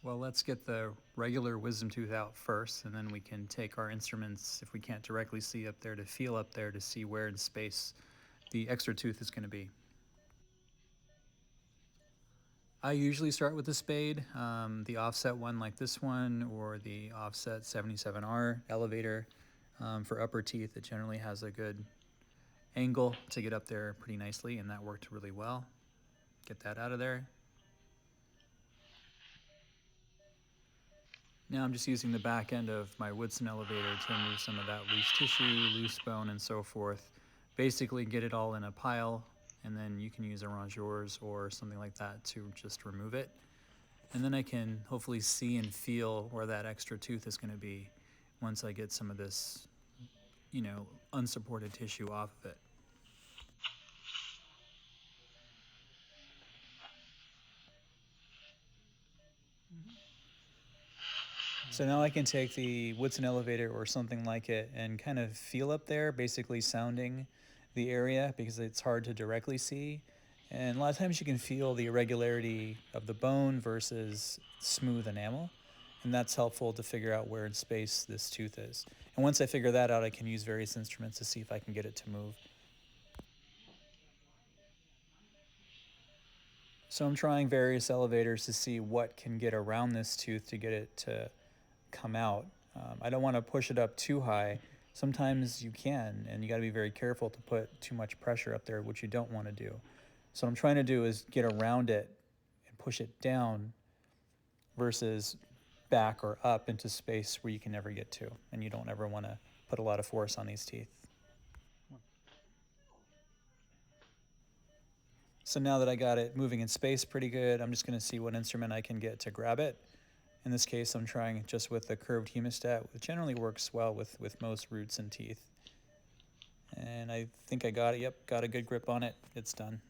Well, let's get the regular wisdom tooth out first, and then we can take our instruments, if we can't directly see up there, to feel up there to see where in space the extra tooth is going to be. I usually start with the spade, the offset one like this one, or the offset 77R elevator. For upper teeth, it generally has a good angle to get up there pretty nicely, and that worked really well. Get that out of there. Now I'm just using the back end of my Woodson elevator to remove some of that loose tissue, loose bone, and so forth. Basically get it all in a pile, and then you can use a rongeurs or something like that to just remove it. And then I can hopefully see and feel where that extra tooth is going to be once I get some of this, unsupported tissue off of it. So now I can take the Woodson elevator or something like it and kind of feel up there, basically sounding the area because it's hard to directly see. And a lot of times you can feel the irregularity of the bone versus smooth enamel. And that's helpful to figure out where in space this tooth is. And once I figure that out, I can use various instruments to see if I can get it to move. So I'm trying various elevators to see what can get around this tooth to get it to come out. I don't want to push it up too high. Sometimes you can, and you got to be very careful to put too much pressure up there, which you don't want to do. So what I'm trying to do is get around it and push it down versus back or up into space where you can never get to, and you don't ever want to put a lot of force on these teeth. So now that I got it moving in space pretty good, I'm just going to see what instrument I can get to grab it. In this case, I'm trying just with the curved hemostat, which generally works well with most roots and teeth. And I think I got it. Yep, got a good grip on it. It's done.